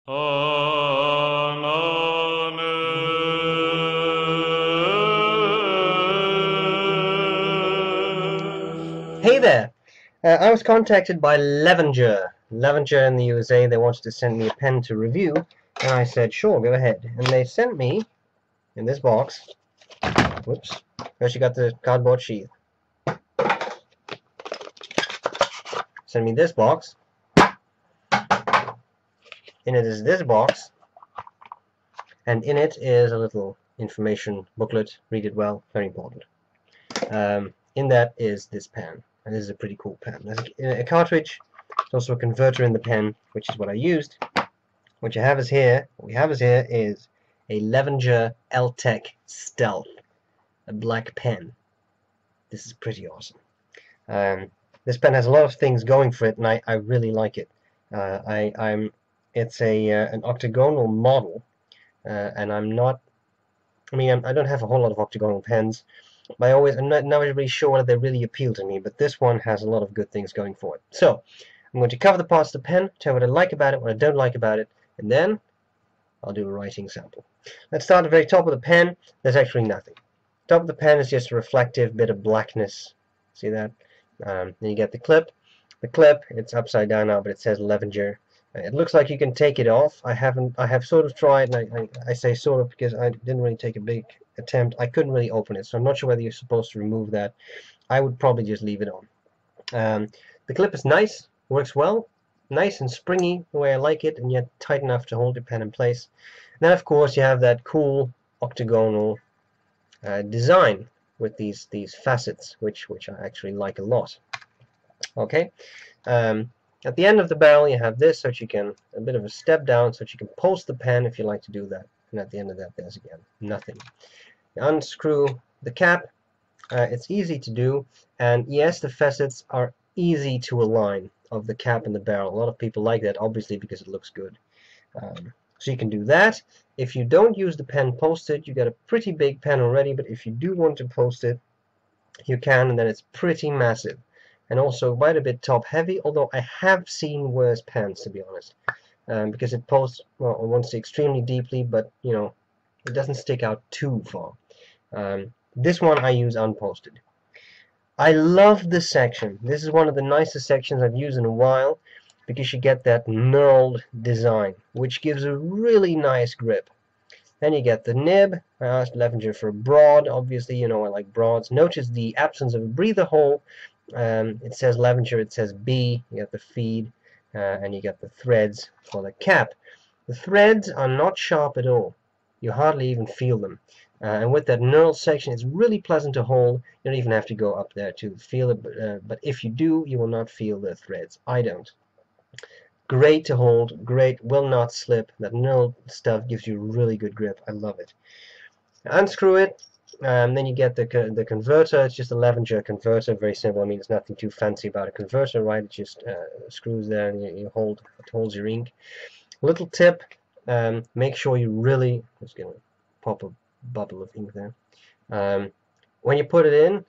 Hey there! I was contacted by Levenger. Levenger in the USA, they wanted to send me a pen to review, and I said, sure, go ahead. And they sent me, in this box, whoops, first you got the cardboard sheath. Send me this box. In it is this box, and in it is a little information booklet. Read it well, very important. In that is this pen, and this is a pretty cool pen. There's a cartridge. There's also a converter in the pen, which is what I used. What we have is here is a Levenger L-Tech Stealth, a black pen. This is pretty awesome. This pen has a lot of things going for it, and I really like it. It's an octagonal model, and I don't have a whole lot of octagonal pens, but I'm not really sure whether they really appeal to me, but this one has a lot of good things going for it. So, I'm going to cover the parts of the pen, tell you what I like about it, what I don't like about it, and then I'll do a writing sample. Let's start at the very top of the pen. There's actually nothing. Top of the pen is just a reflective bit of blackness. See that? Then you get the clip. The clip, it's upside down now, but it says Levenger. It looks like you can take it off. I have sort of tried, and I say sort of because I didn't really take a big attempt. I couldn't really open it, so I'm not sure whether you're supposed to remove that. I would probably just leave it on. The clip is nice, works well, nice and springy the way I like it, and yet tight enough to hold your pen in place. And then of course you have that cool octagonal design with these facets, which I actually like a lot. Okay. At the end of the barrel you have this, so that you can, a bit of a step down, so that you can pulse the pen if you like to do that. And at the end of that there's again nothing. You unscrew the cap. It's easy to do, and yes, the facets are easy to align of the cap and the barrel. A lot of people like that, obviously, because it looks good. So you can do that. If you don't use the pen posted, you got a pretty big pen already, but if you do want to post it, you can, and then it's pretty massive. And also quite a bit top heavy, although I have seen worse pens, to be honest. Because it posts, well, I won't say extremely deeply, but you know, it doesn't stick out too far. This one I use unposted. I love this section. This is one of the nicest sections I've used in a while, because you get that knurled design, which gives a really nice grip. Then you get the nib. I asked Levenger for a broad. Obviously, you know I like broads. Notice the absence of a breather hole. It says Levenger, it says B. You get the feed, and you get the threads for the cap. The threads are not sharp at all. You hardly even feel them. And with that knurled section, it's really pleasant to hold. You don't even have to go up there to feel it, but if you do, you will not feel the threads. I don't. Great to hold, great, will not slip. That knurled stuff gives you really good grip. I love it. Unscrew it, then you get the converter. It's just a Levenger converter, very simple. I mean, there's nothing too fancy about a converter, right? It just screws there, and it holds your ink. Little tip: make sure you really. Just gonna pop a bubble of ink there. When you put it in,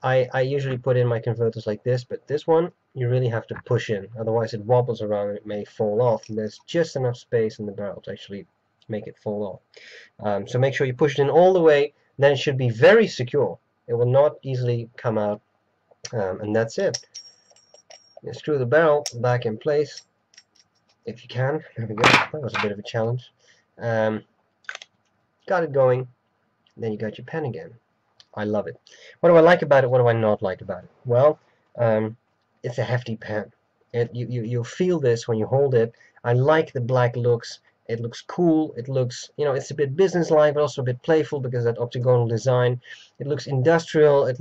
I usually put in my converters like this, but this one you really have to push in, otherwise it wobbles around and it may fall off, and there's just enough space in the barrel to actually make it fall off. So make sure you push it in all the way, then it should be very secure. It will not easily come out, and that's it. You screw the barrel back in place if you can. There we go. That was a bit of a challenge. Got it going, then you got your pen again. I love it. What do I like about it? What do I not like about it? Well, it's a hefty pen. You feel this when you hold it. I like the black looks. It looks cool. It looks, you know, it's a bit businesslike, but also a bit playful because of that octagonal design. It looks industrial. It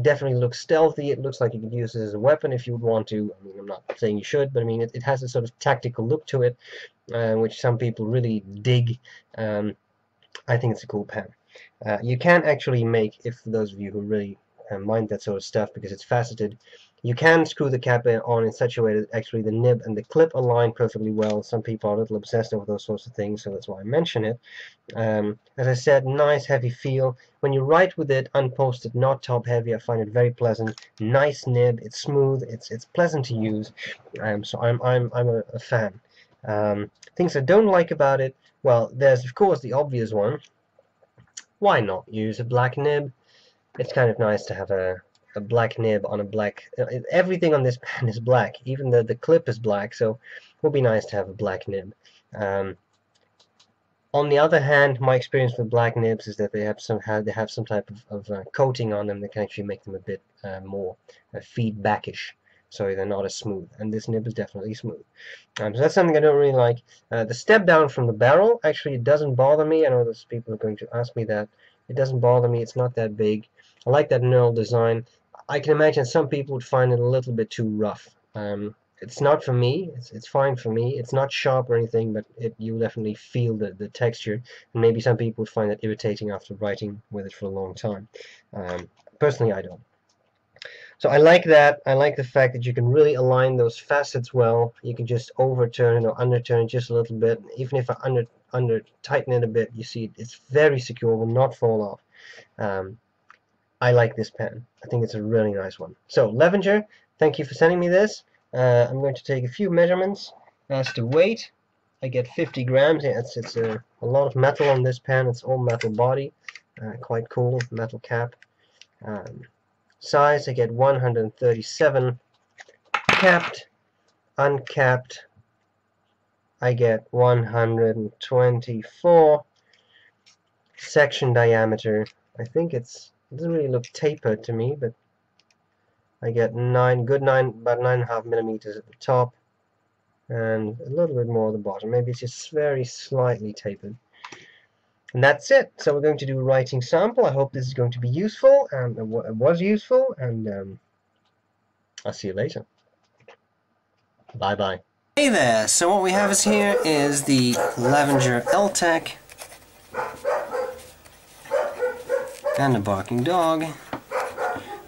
definitely looks stealthy. It looks like you could use this as a weapon if you would want to. I mean, I'm not saying you should, but I mean, it has a sort of tactical look to it, which some people really dig. I think it's a cool pen. You can actually make, if for those of you who really mind that sort of stuff because it's faceted, you can screw the cap on in such a way that actually the nib and the clip align perfectly well. Some people are a little obsessed with those sorts of things, so that's why I mention it. As I said, nice heavy feel. When you write with it unposted, not top heavy, I find it very pleasant. Nice nib, it's smooth, it's pleasant to use. So I'm a fan. Things I don't like about it, well, there's of course the obvious one. Why not use a black nib? It's kind of nice to have a black nib on a black... everything on this pen is black, even the clip is black, so it would be nice to have a black nib. On the other hand, my experience with black nibs is that they have some type of coating on them that can actually make them a bit more feedbackish, so they're not as smooth. And this nib is definitely smooth. So that's something I don't really like. The step down from the barrel, actually, it doesn't bother me. I know there's people who are going to ask me that. It doesn't bother me. It's not that big. I like that knurled design. I can imagine some people would find it a little bit too rough. It's not for me. It's fine for me. It's not sharp or anything, but you definitely feel the texture. And maybe some people would find it irritating after writing with it for a long time. Personally, I don't. So I like that. I like the fact that you can really align those facets well. You can just overturn it or underturn it just a little bit. Even if I under tighten it a bit, you see it's very secure, will not fall off. I like this pen. I think it's a really nice one. So Levenger, thank you for sending me this. I'm going to take a few measurements. As to weight, I get 50 grams. Yeah, it's a lot of metal on this pen. It's all metal body. Quite cool. Metal cap. Size, I get 137. Capped. Uncapped, I get 124. Section diameter, I think it doesn't really look tapered to me, but I get about 9.5 millimeters at the top and a little bit more at the bottom. Maybe it's just very slightly tapered. And that's it. So we're going to do a writing sample. I hope this is going to be useful, and it was useful, and I'll see you later. Bye bye. Hey there, so what we have here is the Levenger LTEC and a barking dog.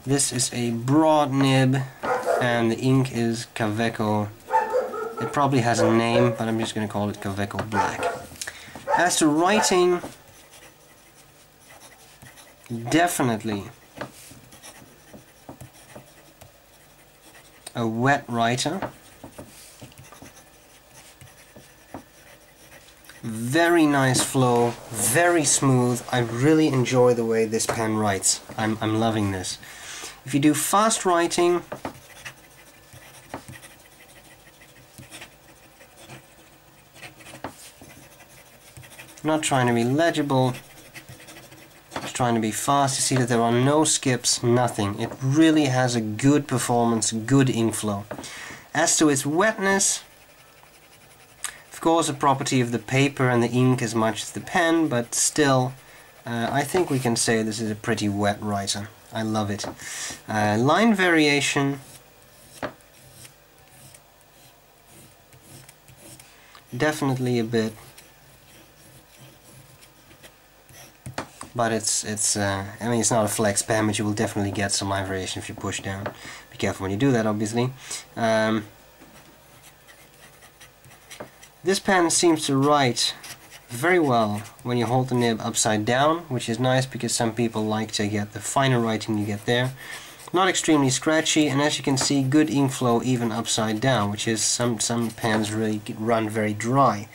This is a broad nib and the ink is Kaweco. It probably has a name, but I'm just going to call it Kaweco Black. As to writing, definitely a wet writer. Very nice flow, very smooth. I really enjoy the way this pen writes. I'm loving this. If you do fast writing, not trying to be legible, just trying to be fast. You see that there are no skips, nothing. It really has a good performance, good ink flow. As to its wetness, of course a property of the paper and the ink as much as the pen, but still I think we can say this is a pretty wet writer. I love it. Line variation, definitely a bit, but I mean, it's not a flex pen, but you will definitely get some line variation if you push down. Be careful when you do that, obviously. This pen seems to write very well when you hold the nib upside down, which is nice because some people like to get the finer writing you get there. Not extremely scratchy, and as you can see, good ink flow even upside down, which is some pens really run very dry.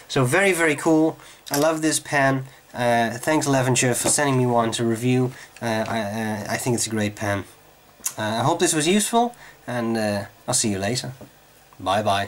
So very, very cool. I love this pen. Thanks Levenger for sending me one to review. I think it's a great pen. I hope this was useful, and I'll see you later. Bye bye.